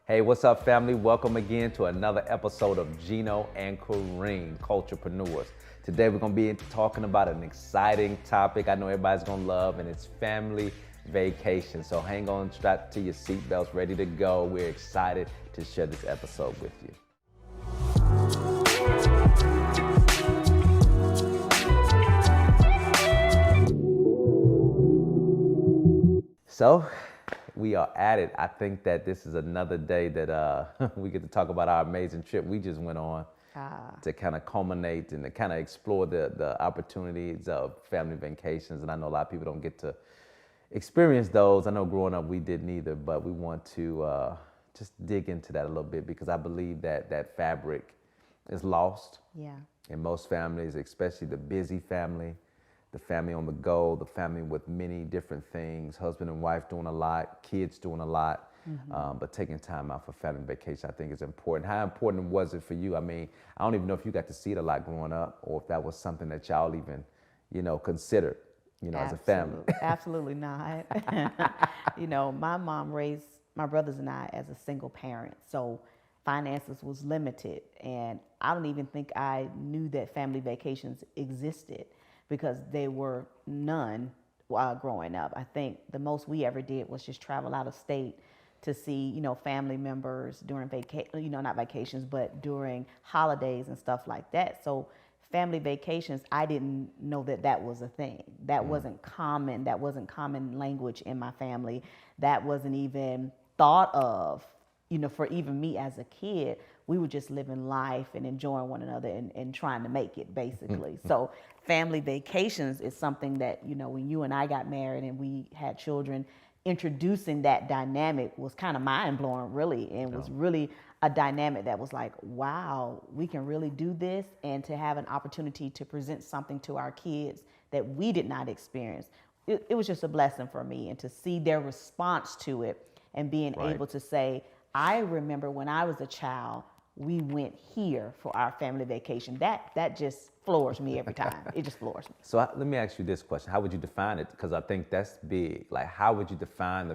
Hey, what's up, family? Welcome again to another episode of Gino and Kareem, Entrepreneurs. Today, we're going to be talking about an exciting topic I know everybody's going to love, and it's family vacation. So hang on, strap to your seatbelts, ready to go. We're excited to share this episode with you. So, we are at it. I think that this is another day that we get to talk about our amazing trip we just went on to kind of culminate and to kind of explore the opportunities of family vacations. And I know a lot of people don't get to experience those. I know growing up we didn't either, but we want to just dig into that a little bit because I believe that that fabric is lost in most families, especially the busy family. The family on the go, the family with many different things, husband and wife doing a lot, kids doing a lot, but taking time out for family vacation I think is important. How important was it for you? I mean, I don't even know if you got to see it a lot growing up or if that was something that y'all even, considered, as a family. Absolutely not. My mom raised my brothers and I as a single parent, so finances was limited, and I don't even think I knew that family vacations existed, because there were none while growing up. I think the most we ever did was just travel out of state to see, family members during not vacations, but during holidays and stuff like that. So family vacations, I didn't know that that was a thing. That wasn't common. That wasn't common language in my family. That wasn't even thought of, for even me as a kid. We were just living life and enjoying one another and trying to make it, basically. So family vacations is something that, when you and I got married and we had children, introducing that dynamic was kind of mind-blowing, really, and was really a dynamic that was like, wow, we can really do this, and to have an opportunity to present something to our kids that we did not experience. It was just a blessing for me, and to see their response to it and being able to say, I remember when I was a child, we went here for our family vacation. That just floors me every time. It just floors me. So let me ask you this question. How would you define it? Because I think that's big. Like, how would you define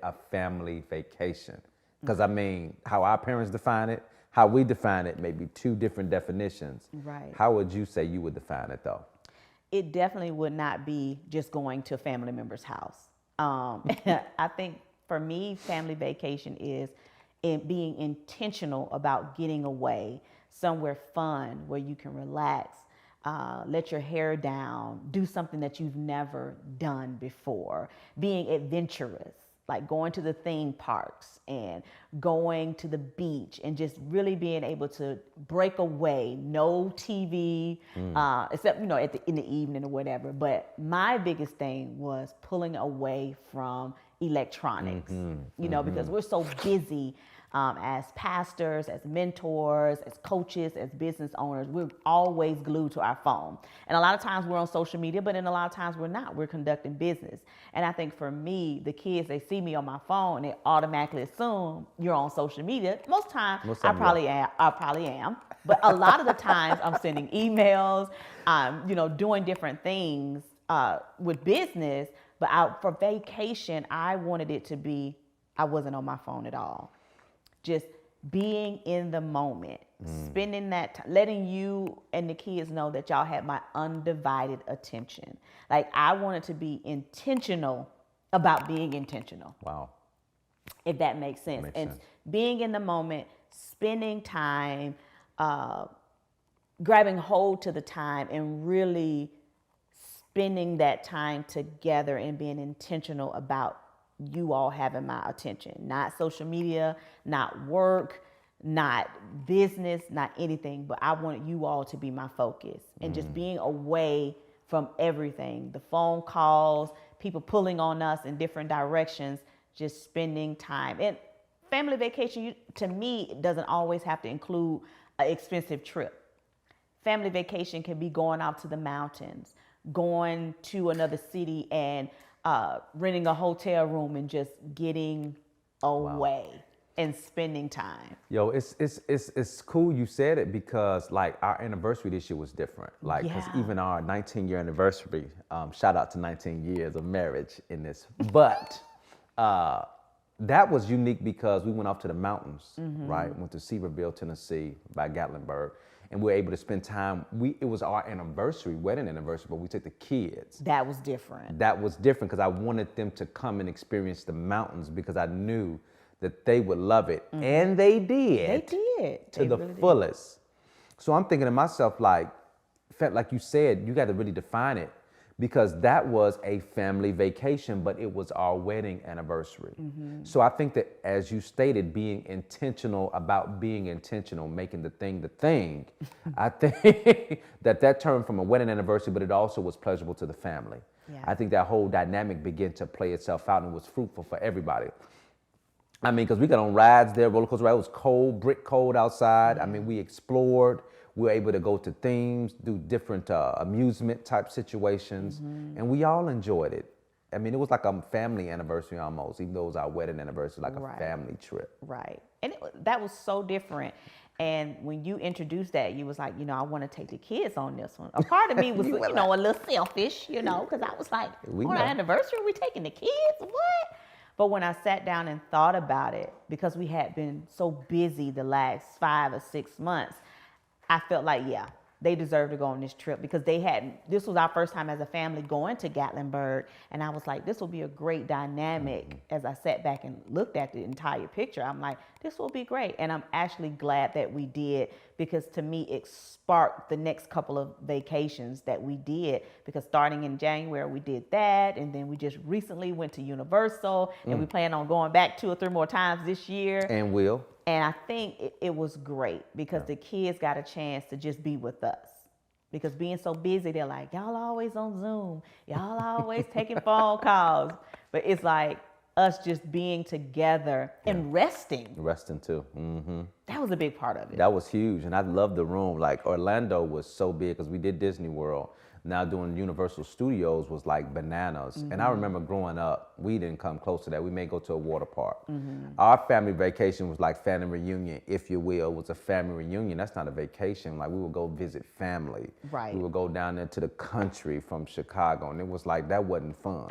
a family vacation? Because I mean, how our parents define it, how we define it, may be two different definitions. Right. How would you say you would define it, though? It definitely would not be just going to a family member's house. I think for me, family vacation is being intentional about getting away somewhere fun where you can relax, let your hair down, do something that you've never done before, being adventurous, like going to the theme parks and going to the beach and just really being able to break away, no TV, except, in the evening or whatever. But my biggest thing was pulling away from electronics, because we're so busy as pastors, as mentors, as coaches, as business owners. We're always glued to our phone. And a lot of times we're on social media, but then a lot of times we're not. We're conducting business. And I think for me, the kids, they see me on my phone, they automatically assume you're on social media. Most times I probably am. But a lot of the times I'm sending emails, doing different things with business. But for vacation, I wanted it to be, I wasn't on my phone at all. Just being in the moment, spending that time, letting you and the kids know that y'all had my undivided attention. Like, I wanted to be intentional about being intentional. Wow. If that makes sense. Being in the moment, spending time, grabbing hold to the time and really spending that time together and being intentional about you all having my attention. Not social media, not work, not business, not anything, but I wanted you all to be my focus, and just being away from everything, the phone calls, people pulling on us in different directions, just spending time. And family vacation, to me, doesn't always have to include an expensive trip. Family vacation can be going out to the mountains, going to another city and renting a hotel room and just getting away and spending time. Yo, it's cool you said it, because like our anniversary this year was different. Like, because even our 19-year anniversary, shout out to 19 years of marriage in this. But that was unique because we went off to the mountains, right? Went to Seaverville, Tennessee, by Gatlinburg, and we were able to spend time. It was our wedding anniversary, but we took the kids. That was different. That was different because I wanted them to come and experience the mountains because I knew that they would love it, and they did. They did to the fullest. So I'm thinking to myself, like you said, you got to really define it. Because that was a family vacation, but it was our wedding anniversary. So I think that, as you stated, being intentional about being intentional, making the thing, I think that turned from a wedding anniversary, but it also was pleasurable to the family. Yeah. I think that whole dynamic began to play itself out and was fruitful for everybody. I mean, because we got on rides there, roller coaster ride. It was cold, brick cold outside. I mean, we explored. We were able to go to themes, do different amusement type situations, and we all enjoyed it. I mean, it was like a family anniversary almost, even though it was our wedding anniversary, like a family trip. Right. And that was so different. And when you introduced that, you was like, I want to take the kids on this one. A part of me was, a little selfish, because I was like, on our anniversary, we taking the kids? What? But when I sat down and thought about it, because we had been so busy the last 5 or 6 months, I felt like, they deserve to go on this trip because this was our first time as a family going to Gatlinburg. And I was like, this will be a great dynamic. As I sat back and looked at the entire picture, I'm like, this will be great. And I'm actually glad that we did, because to me, it sparked the next couple of vacations that we did, because starting in January, we did that. And then we just recently went to Universal, and we plan on going back 2 or 3 more times this year. And will. And I think it was great because the kids got a chance to just be with us. Because being so busy, they're like, y'all always on Zoom. Y'all always taking phone calls. But it's like us just being together and resting. Resting too. That was a big part of it. That was huge. And I loved the room. Like, Orlando was so big because we did Disney World. Now doing Universal Studios was like bananas. And I remember growing up, we didn't come close to that. We may go to a water park. Our family vacation was like family reunion, if you will. It was a family reunion. That's not a vacation. Like, we would go visit family. Right. We would go down there to the country from Chicago. And it was like, that wasn't fun.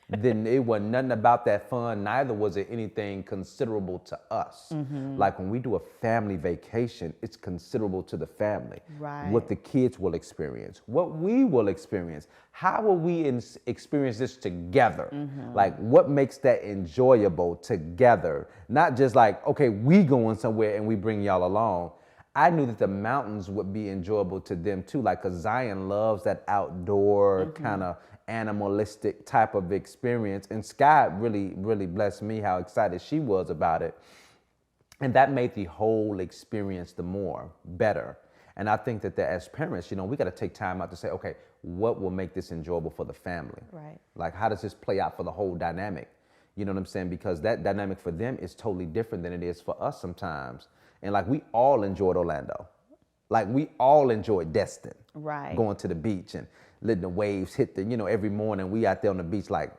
Then it wasn't nothing about that fun. Neither was it anything considerable to us. Like, when we do a family vacation, it's considerable to the family. Right. What the kids will experience, what we will experience. How will we experience this together? Like, what makes that enjoyable together? Not just like, okay, we going somewhere and we bring y'all along. I knew that the mountains would be enjoyable to them too. Like, cause Zion loves that outdoor kind of animalistic type of experience. And Sky really, really blessed me how excited she was about it. And that made the whole experience better. And I think that as parents, we got to take time out to say, okay, what will make this enjoyable for the family? Right. Like, how does this play out for the whole dynamic? You know what I'm saying? Because that dynamic for them is totally different than it is for us sometimes. And like, we all enjoyed Orlando. Like, we all enjoyed Destin. Right. Going to the beach and letting the waves hit every morning we out there on the beach, like,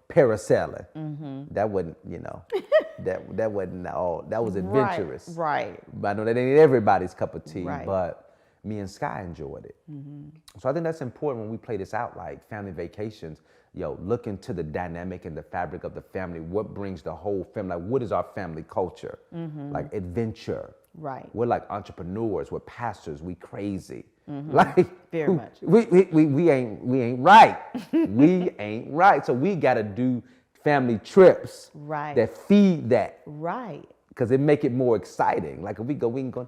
parasailing. That wasn't, that wasn't all, that was adventurous. Right. But I know that ain't everybody's cup of tea, but me and Sky enjoyed it. So I think that's important when we play this out, like family vacations, look into the dynamic and the fabric of the family. What brings the whole family? Like, what is our family culture? Like, adventure. Right. We're like entrepreneurs. We're pastors. We crazy. Like, very much. We ain't right. We ain't right. So we got to do family trips. Right. That feed that. Right. Because it make it more exciting. Like, if we can go,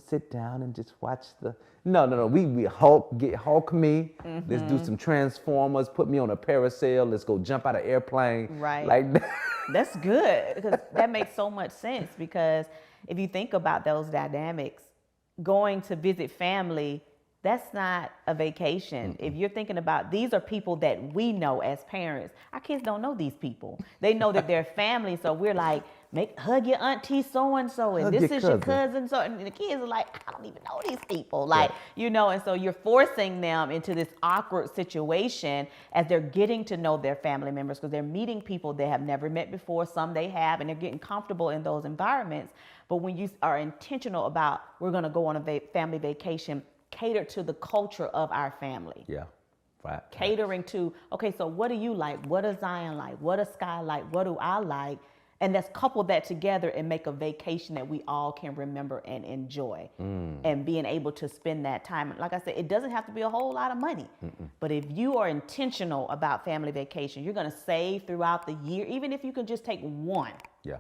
sit down and just watch the. No. We Hulk me. Let's do some Transformers. Put me on a parasail. Let's go jump out of airplane. Right. Like that's good, because that makes so much sense. Because if you think about those dynamics, going to visit family, that's not a vacation. If you're thinking about, these are people that we know as parents. Our kids don't know these people. They know that they're family. So we're like, hug your auntie so-and-so, and this is your cousin. So, and the kids are like, I don't even know these people. Like, and so you're forcing them into this awkward situation as they're getting to know their family members, because they're meeting people they have never met before. Some they have, and they're getting comfortable in those environments. But when you are intentional about, we're going to go on a family vacation, cater to the culture of our family. Yeah. Right. Catering to, okay, so what do you like? What does Zion like? What does Sky like? What do I like? And let's couple that together and make a vacation that we all can remember and enjoy. And being able to spend that time. Like I said, it doesn't have to be a whole lot of money. But if you are intentional about family vacation, you're going to save throughout the year, even if you can just take one. Yeah.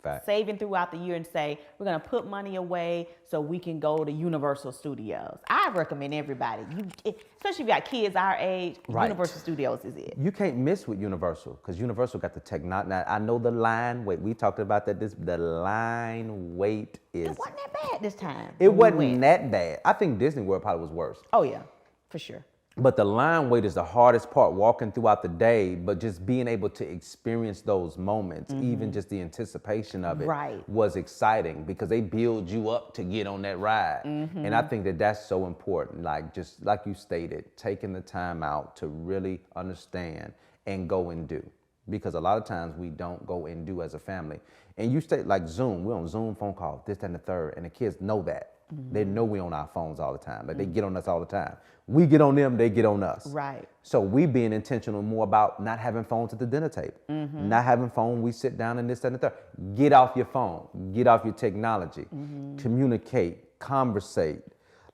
Fact. Saving throughout the year and say, we're going to put money away so we can go to Universal Studios. I recommend everybody, especially if you got kids our age, Right. Universal Studios is it. You can't miss with Universal because Universal got the technology. Now, I know the line wait. We talked about that. The line wait is. It wasn't that bad this time. It when we wasn't went. that bad. I think Disney World probably was worse. Oh, yeah, for sure. But the line wait is the hardest part walking throughout the day, but just being able to experience those moments, even just the anticipation of it Right. was exciting because they build you up to get on that ride. And I think that that's so important. Like just like you stated, taking the time out to really understand and go and do. Because a lot of times we don't go and do as a family. And you stay like Zoom, we're on Zoom phone calls, this, that, and the third, and the kids know that. They know we on our phones all the time. Like they get on us all the time. We get on them, they get on us. Right. So we being intentional more about not having phones at the dinner table. Not having phone, we sit down and this, that, and the third. Get off your phone. Get off your technology. Communicate, conversate.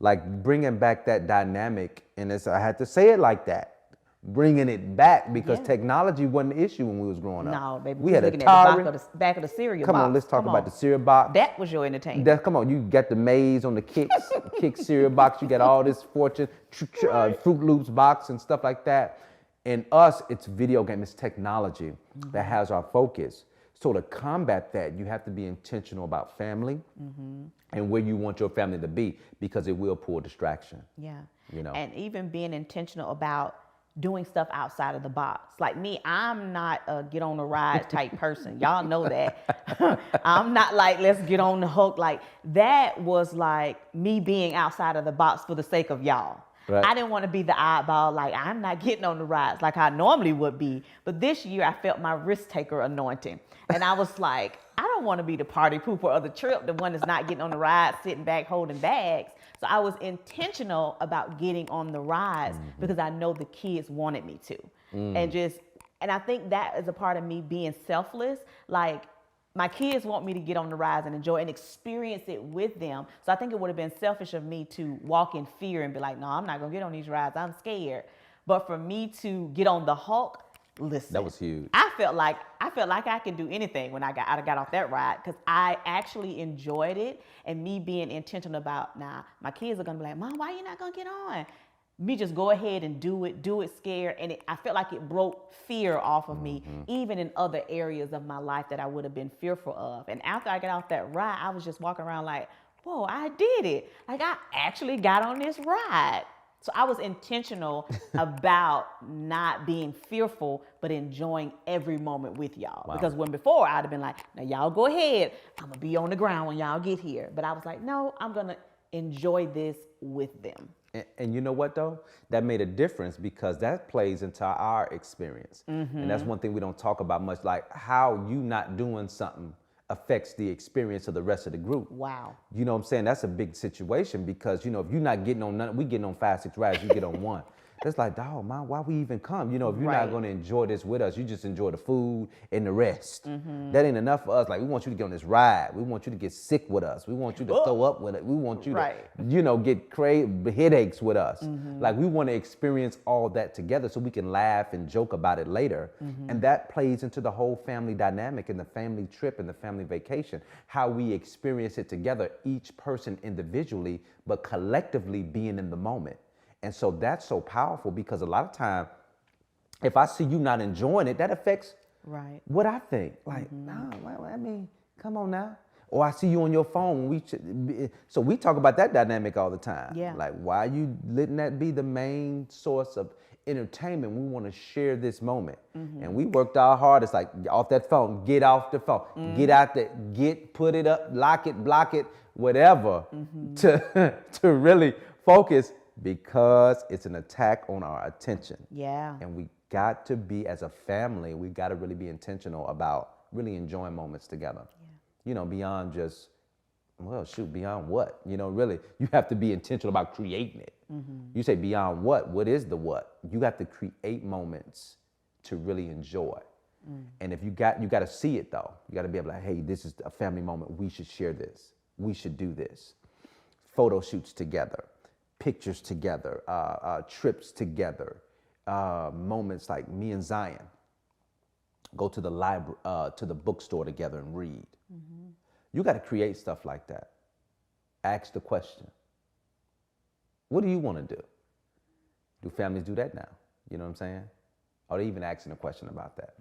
Like bringing back that dynamic. And I had to say it like that. Bringing it back because technology wasn't an issue when we was growing up. No, baby. We had a looking Atari. at the back of the cereal Come box. on, let's talk Come about on. the cereal box. That was your entertainment. Come on, you got the maze on the Kix cereal box. You got all this Fortune, Fruit Loops box and stuff like that. And us, it's video game, it's technology that has our focus. So to combat that, you have to be intentional about family and where you want your family to be because it will pull distraction. Yeah. You know. And even being intentional about doing stuff outside of the box. Like me, I'm not a get on the ride type person. Y'all know that. I'm not like, let's get on the hook. Like that was like me being outside of the box for the sake of y'all. Right. I didn't want to be the oddball, like I'm not getting on the rides like I normally would be. But this year I felt my risk taker anointing. And I was like, I don't want to be the party pooper of the trip, the one that's not getting on the ride, sitting back, holding bags. So I was intentional about getting on the rides because I know the kids wanted me to. And I think that is a part of me being selfless. Like my kids want me to get on the rides and enjoy and experience it with them. So I think it would have been selfish of me to walk in fear and be like, no, I'm not gonna get on these rides. I'm scared. But for me to get on the Hulk, listen, That was huge. I felt like I could do anything when I got off that ride because I actually enjoyed it. And me being intentional about, my kids are gonna be like, Mom, why you not gonna get on? Me just go ahead and do it scared. And I felt like it broke fear off of me, even in other areas of my life that I would have been fearful of. And after I got off that ride, I was just walking around like, whoa, I did it. Like I actually got on this ride. So I was intentional about not being fearful, but enjoying every moment with y'all. Wow. Because when before I'd have been like, now y'all go ahead. I'm gonna be on the ground when y'all get here. But I was like, no, I'm gonna enjoy this with them. And you know what though? That made a difference because that plays into our experience. And that's one thing we don't talk about much, like how you not doing something affects the experience of the rest of the group. Wow. You know what I'm saying? That's a big situation because, you know, if you're not getting on none, we getting on 5, 6 rides, you get on one. It's like, dog, man, why we even come? You know, if you're not going to enjoy this with us, you just enjoy the food and the rest. That ain't enough for us. Like, we want you to get on this ride. We want you to get sick with us. We want you to throw up with it. We want you to, you know, get headaches with us. Like, we want to experience all that together so we can laugh and joke about it later. And that plays into the whole family dynamic and the family trip and the family vacation, how we experience it together, each person individually, but collectively being in the moment. And so that's so powerful because a lot of time, if I see you not enjoying it, that affects what I think. Like, nah, I mean, come on now. Or I see you on your phone. So we talk about that dynamic all the time. Yeah. Like, why are you letting that be the main source of entertainment? We want to share this moment. And we worked our hardest, like, off that phone, get off the phone, get out there, put it up, lock it, block it, whatever, to really focus. Because it's an attack on our attention. Yeah. And we got to be, as a family, we got to really be intentional about really enjoying moments together. Yeah. You know, beyond just, well, shoot, beyond what? You know, really, you have to be intentional about creating it. You say beyond what? What is the what? You have to create moments to really enjoy. And if you got to see it though. You got to be able to, hey, this is a family moment. We should share this. We should do this. Photo shoots together, pictures together, trips together, moments like me and Zion go to the library, to the bookstore together and read. You got to create stuff like that. Ask the question. What do you want to do? Do families do that now? You know what I'm saying? Are they even asking a question about that?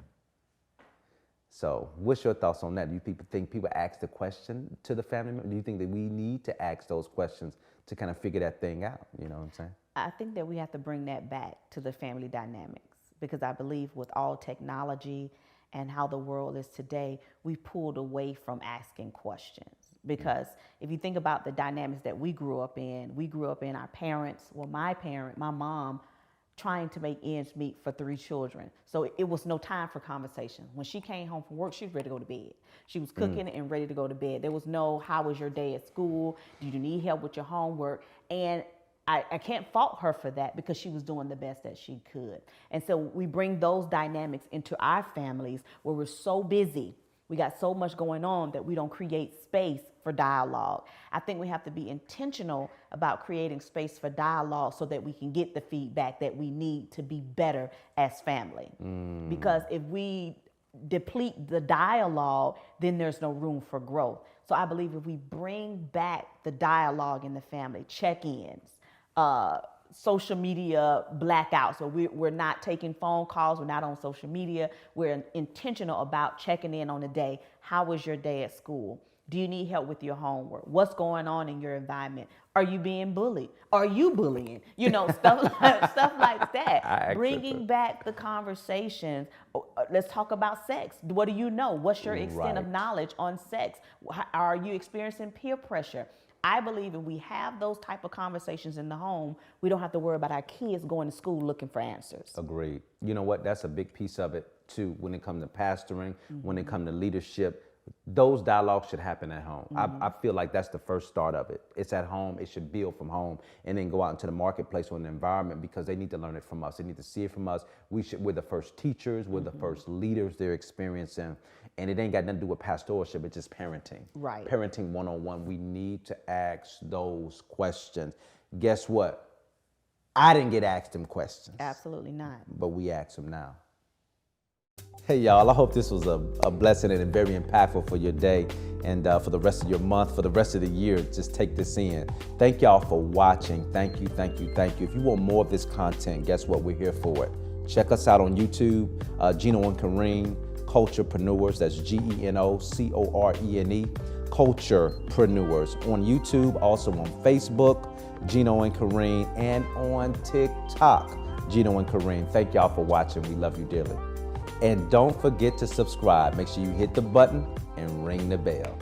So what's your thoughts on that? Do you think people ask the question to the family member? Do you think that we need to ask those questions to kind of figure that thing out? You know what I'm saying? I think that we have to bring that back to the family dynamics, because I believe with all technology and how the world is today, we've pulled away from asking questions. Because if you think about the dynamics that we grew up in our parents, my mom, trying to make ends meet for 3 children. So it was no time for conversation. When she came home from work, she was ready to go to bed. She was cooking and ready to go to bed. There was no, how was your day at school? Did you need help with your homework? And I can't fault her for that, because she was doing the best that she could. And so we bring those dynamics into our families where we're so busy. We got so much going on that we don't create space for dialogue. I think we have to be intentional about creating space for dialogue so that we can get the feedback that we need to be better as family. Because if we deplete the dialogue, then there's no room for growth. So I believe if we bring back the dialogue in the family, check-ins, social media blackouts, so we're not taking phone calls, we're not on social media, we're intentional about checking in on the day. How was your day at school? Do you need help with your homework? What's going on in your environment? Are you being bullied? Are you bullying? You know, stuff like that. Bringing back the conversations. Let's talk about sex. What do you know? What's your extent of knowledge on sex? Are you experiencing peer pressure? I believe if we have those type of conversations in the home, we don't have to worry about our kids going to school looking for answers. Agreed. You know what? That's a big piece of it too. When it comes to pastoring, when it comes to leadership, those dialogues should happen at home. I feel like that's the first start of it. It's at home. It should build from home and then go out into the marketplace or in the environment, because they need to learn it from us. They need to see it from us. We're the first teachers. We're the first leaders they're experiencing. And it ain't got nothing to do with pastorship. It's just parenting. Right. Parenting one-on-one. We need to ask those questions. Guess what? I didn't get asked them questions. Absolutely not. But we ask them now. Hey y'all, I hope this was a blessing and very impactful for your day and for the rest of your month, for the rest of the year. Just take this in. Thank y'all for watching. Thank you, thank you, thank you. If you want more of this content, guess what? We're here for it. Check us out on YouTube, Gino and Kareem, Culturepreneurs. That's GENOCORENE, Culturepreneurs. On YouTube, also on Facebook, Gino and Kareem, and on TikTok, Gino and Kareem. Thank y'all for watching. We love you dearly. And don't forget to subscribe. Make sure you hit the button and ring the bell.